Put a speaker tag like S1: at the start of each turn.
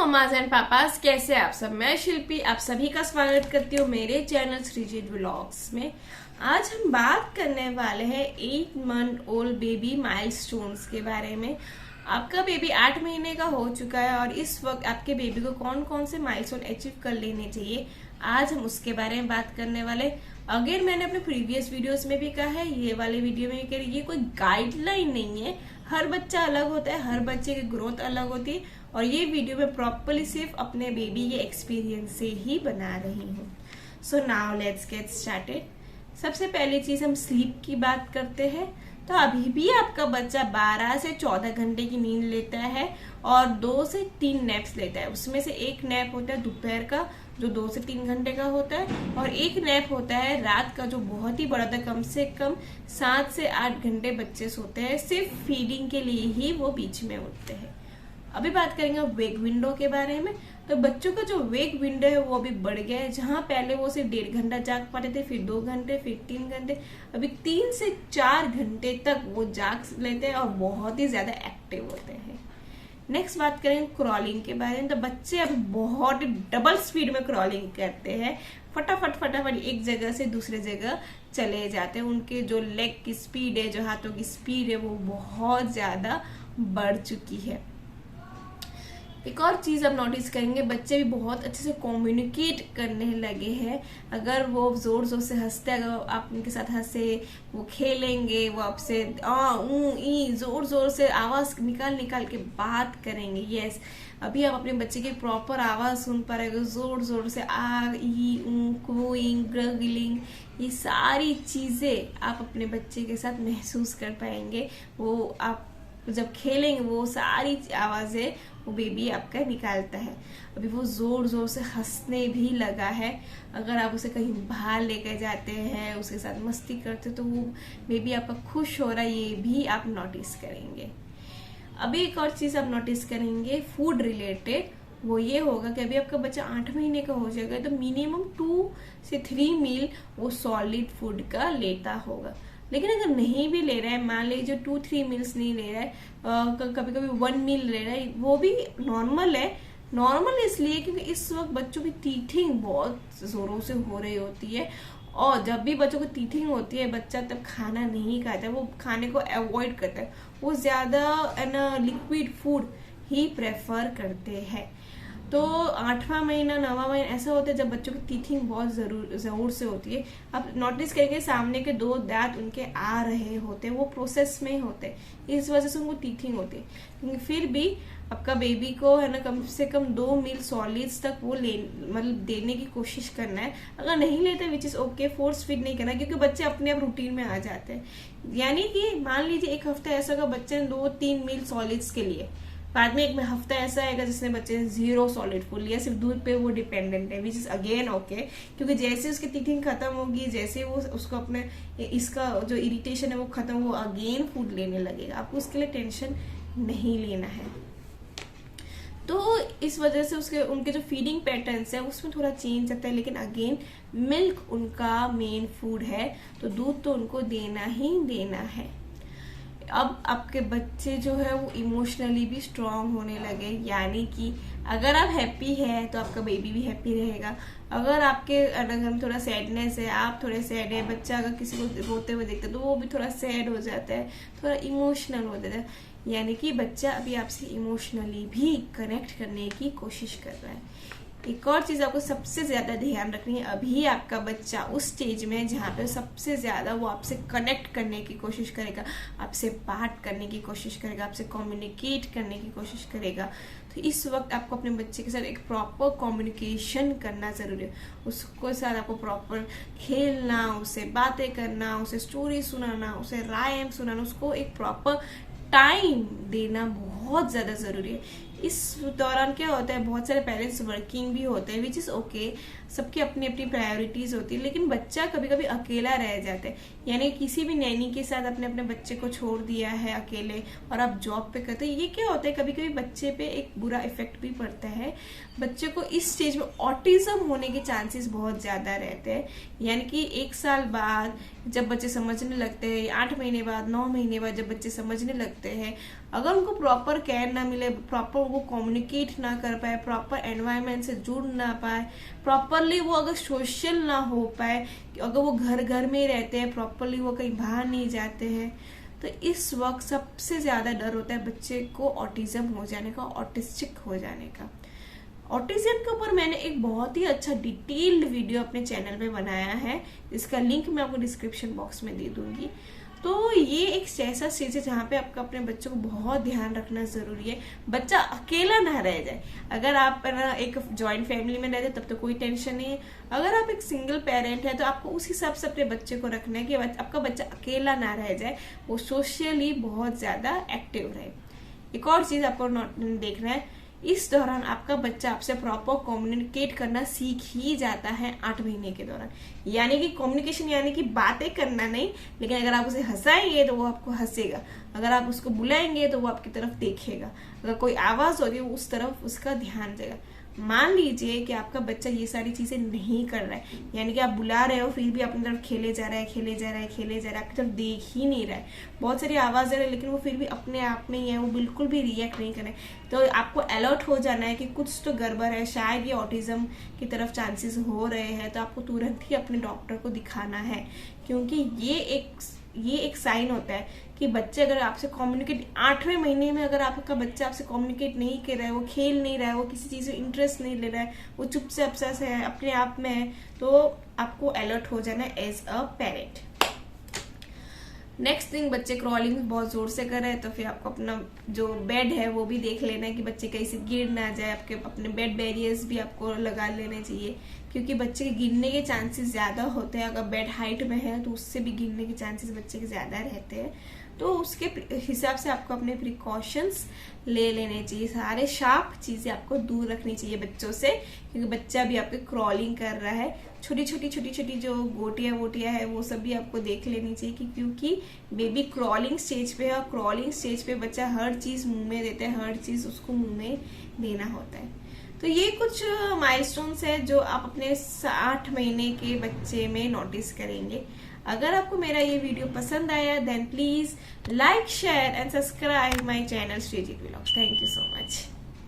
S1: Mamma's and papa's, कैसे आप सब। मैं शिल्पी आप सभी का स्वागत करती हूँ मेरे चैनल श्रीजीत व्लॉग्स में। आज हम बात करने वाले हैं 8 मंथ ओल्ड बेबी माइलस्टोन्स के बारे में। आपका बेबी 8 महीने का हो चुका है और इस वक्त आपके बेबी को कौन कौन से माइलस्टोन अचीव कर लेने चाहिए, आज हम उसके बारे में बात करने वाले। अगर मैंने अपने प्रीवियस वीडियोस में भी कहा है, ये वाले वीडियो में कह रही, ये कोई गाइडलाइन नहीं है। हर बच्चा अलग होता है, हर बच्चे की ग्रोथ अलग होती है और ये वीडियो मैं प्रॉपरली सिर्फ अपने बेबी के एक्सपीरियंस से ही बना रही हूँ। So now let's get started. सबसे पहली चीज हम स्लीप की बात करते हैं। तो अभी भी आपका बच्चा 12 से 14 घंटे की नींद लेता है और 2 से 3 नैप्स लेता है। उसमें से एक नैप होता है दोपहर का जो 2 से 3 घंटे का होता है और एक नैप होता है रात का जो बहुत ही बड़ा था। कम से कम 7 से 8 घंटे बच्चे सोते हैं, सिर्फ फीडिंग के लिए ही वो बीच में उठते हैं। अभी बात करेंगे वेक विंडो के बारे में। तो बच्चों का जो वेक विंडो है वो अभी बढ़ गया है। जहां पहले वो सिर्फ 1.5 घंटा जाग पाते थे, फिर 2 घंटे, फिर 3 घंटे, अभी 3 से 4 घंटे तक वो जाग लेते हैं और बहुत ही ज्यादा एक्टिव होते हैं। नेक्स्ट बात करें क्रॉलिंग के बारे में। तो बच्चे अब बहुत डबल स्पीड में क्रॉलिंग करते हैं, फटाफट एक जगह से दूसरे जगह चले जाते हैं। उनके जो लेग की स्पीड है, जो हाथों की स्पीड है, वो बहुत ज्यादा बढ़ चुकी है। एक और चीज आप नोटिस करेंगे, बच्चे भी बहुत अच्छे से कम्युनिकेट करने लगे हैं। अगर वो जोर जोर से हंसते, अगर आप उनके साथ हंसे, वो खेलेंगे, वो आपसे जोर जोर से आवाज निकाल के बात करेंगे। यस, अभी आप अपने बच्चे की प्रॉपर आवाज सुन पा रहे हो, जोर जोर से आ ई क्रूइंग, ग्रगलिंग, ये सारी चीजें आप अपने बच्चे के साथ महसूस कर पाएंगे। वो आप जब खेलेंगे वो सारी आवाजें वो बेबी आपका निकालता है। अभी वो जोर जोर से हंसने भी लगा है। अगर आप उसे कहीं बाहर लेकर जाते हैं, उसके साथ मस्ती करते तो वो बेबी आपका खुश हो रहा है, ये भी आप नोटिस करेंगे। अभी एक और चीज आप नोटिस करेंगे फूड रिलेटेड, वो ये होगा कि अभी आपका बच्चा 8 महीने का हो जाएगा तो मिनिमम 2 से 3 मील वो सॉलिड फूड का लेता होगा। लेकिन अगर नहीं भी ले रहा है, मान लीजिए 2-3 मील्स नहीं ले रहा है, कभी कभी 1 मील ले रहा है, वो भी नॉर्मल है। नॉर्मल इसलिए क्योंकि इस वक्त बच्चों की टीथिंग बहुत जोरों से हो रही होती है और जब भी बच्चों को टीथिंग होती है बच्चा तब खाना नहीं खाता है, वो खाने को अवॉइड करता है, वो ज्यादा लिक्विड फूड ही प्रेफर करते हैं। तो 8वां महीना 9वां महीना ऐसा होता है जब बच्चों की टीथिंग बहुत जरूर से होती है। आप नोटिस करेंगे सामने के 2 दांत उनके आ रहे होते हैं, वो प्रोसेस में होते हैं, इस वजह से उनको टीथिंग होती है। क्योंकि फिर भी आपका बेबी को है ना कम से कम 2 मील सॉलिड्स तक वो मतलब देने की कोशिश करना है। अगर नहीं लेते which is okay, force feed नहीं करना, क्योंकि बच्चे अपने आप रूटीन में आ जाते हैं। यानी कि मान लीजिए एक हफ्ता ऐसा होगा बच्चे ने 2-3 मील सॉलिड्स के लिए, बाद में एक हफ्ता ऐसा आएगा जिसने बच्चे ने 0 सॉलिड फूड लिया, सिर्फ दूध पे वो डिपेंडेंट है, विच इज अगेन ओके। क्योंकि जैसे उसकी टीथिंग खत्म होगी, जैसे वो उसको अपने इसका जो इरिटेशन है वो खत्म, वो अगेन फूड लेने लगेगा। आपको उसके लिए टेंशन नहीं लेना है। तो इस वजह से उनके जो फीडिंग पैटर्न्स है उसमें थोड़ा चेंज आता है, लेकिन अगेन मिल्क उनका मेन फूड है तो दूध तो उनको देना ही देना है। अब आपके बच्चे जो है वो इमोशनली भी स्ट्रांग होने लगे, यानी कि अगर आप हैप्पी है तो आपका बेबी भी हैप्पी रहेगा। अगर आपके घर में थोड़ा सैडनेस है, आप थोड़े सैड है, बच्चा अगर किसी को रोते हुए देखता है तो वो भी थोड़ा सैड हो जाता है, थोड़ा इमोशनल हो जाता है। यानी कि बच्चा अभी आपसे इमोशनली भी कनेक्ट करने की कोशिश कर रहा है। एक और चीज आपको सबसे ज्यादा ध्यान रखनी है, अभी आपका बच्चा उस स्टेज में है जहाँ पे सबसे ज्यादा वो आपसे कनेक्ट करने की कोशिश करेगा, आपसे बात करने की कोशिश करेगा, आपसे कम्युनिकेट करने की कोशिश करेगा। तो इस वक्त आपको अपने बच्चे के साथ एक प्रॉपर कम्युनिकेशन करना जरूरी है। उसके साथ आपको प्रॉपर खेलना, उससे बातें करना, उसे स्टोरी सुनाना, उसे राइम सुनाना, उसको एक प्रॉपर टाइम देना बहुत ज्यादा जरूरी है। इस दौरान क्या होता है, बहुत सारे पेरेंट्स वर्किंग भी होते हैं, विच इज ओके, सबकी अपनी अपनी प्रायोरिटीज होती है, लेकिन बच्चा कभी कभी अकेला रह जाता है। यानी किसी भी नैनी के साथ अपने अपने बच्चे को छोड़ दिया है अकेले और आप जॉब पे करते हैं, ये क्या होता है कभी कभी बच्चे पे एक बुरा इफेक्ट भी पड़ता है। बच्चे को इस स्टेज में ऑटिज्म होने के चांसेस बहुत ज्यादा रहते हैं। यानी कि 1 साल बाद जब बच्चे समझने लगते हैं, 8 महीने बाद, 9 महीने बाद जब बच्चे समझने लगते हैं, अगर उनको प्रॉपर केयर ना मिले, प्रॉपर वो कम्युनिकेट ना कर पाए, प्रॉपर एनवायरनमेंट से जुड़ ना पाए, प्रॉपरली वो अगर सोशल ना हो पाए, अगर वो घर में ही रहते हैं, प्रॉपरली वो कहीं बाहर नहीं जाते हैं, तो इस वक्त सबसे ज्यादा डर होता है बच्चे को ऑटिज्म हो जाने का, ऑटिस्टिक हो जाने का। ऑटिज्म के ऊपर मैंने एक बहुत ही अच्छा डिटेल्ड वीडियो अपने चैनल पे बनाया है, इसका लिंक मैं आपको डिस्क्रिप्शन बॉक्स में दे दूंगी। तो ये एक ऐसा स्टेज है जहाँ पे आपको अपने बच्चों को बहुत ध्यान रखना जरूरी है, बच्चा अकेला ना रह जाए। अगर आप एक जॉइंट फैमिली में रहते तब तो कोई टेंशन नहीं है, अगर आप एक सिंगल पेरेंट है तो आपको उस हिसाब से अपने बच्चे को रखना है कि आपका बच्चा अकेला ना रह जाए, वो सोशली बहुत ज्यादा एक्टिव रहे। एक और चीज आपको देखना है, इस दौरान आपका बच्चा आपसे प्रॉपर कम्युनिकेट करना सीख ही जाता है 8 महीने के दौरान। यानी कि कम्युनिकेशन यानी कि बातें करना नहीं, लेकिन अगर आप उसे हंसाएंगे तो वो आपको हंसेगा, अगर आप उसको बुलाएंगे तो वो आपकी तरफ देखेगा, अगर कोई आवाज होगी वो उस तरफ उसका ध्यान देगा। मान लीजिए कि आपका बच्चा ये सारी चीजें नहीं कर रहा है, यानी कि आप बुला रहे हो फिर भी अपनी तरफ खेले जा रहा है, आपकी तरफ देख ही नहीं रहा है, बहुत सारी आवाज आ रही है लेकिन वो फिर भी अपने आप में ही है, वो बिल्कुल भी रिएक्ट नहीं कर रहे, तो आपको अलर्ट हो जाना है कि कुछ तो गड़बड़ है, शायद ये ऑटिज्म की तरफ चांसेस हो रहे हैं। तो आपको तुरंत ही अपने डॉक्टर को दिखाना है, क्योंकि ये एक साइन होता है कि बच्चे अगर आपसे कम्युनिकेट 8वें महीने में अगर आपका बच्चा आपसे कम्युनिकेट नहीं कर रहा है, वो खेल नहीं रहा है, वो किसी चीज में इंटरेस्ट नहीं ले रहा है, वो चुपचाप से है, अपने आप में है, तो आपको अलर्ट हो जाना है as a parent. Next thing, बच्चे क्रॉलिंग बहुत जोर से कर रहे हैं तो फिर आपको अपना जो बेड है वो भी देख लेना है कि बच्चे कहीं से गिर ना जाए। आपके अपने बेड बैरियर्स भी आपको लगा लेने चाहिए, क्योंकि बच्चे के गिरने के चांसेस ज्यादा होते हैं। अगर बेड हाइट में है तो उससे भी गिरने के चांसेस बच्चे के ज्यादा रहते हैं, तो उसके हिसाब से आपको अपने प्रिकॉशंस ले लेने चाहिए। सारे शार्प चीजें आपको दूर रखनी चाहिए बच्चों से, क्योंकि बच्चा भी आपके क्रॉलिंग कर रहा है। छोटी छोटी जो गोटियां है वो सब भी आपको देख लेनी चाहिए, क्योंकि बेबी क्रॉलिंग स्टेज पे है, और क्रॉलिंग स्टेज पे बच्चा हर चीज मुंह में देता है, हर चीज उसको मुंह में देना होता है। तो ये कुछ माइलस्टोन्स है जो आप अपने 8 महीने के बच्चे में नोटिस करेंगे। अगर आपको मेरा ये वीडियो पसंद आया then please like, share and subscribe my channel Shreejit vlogs. Thank you so much.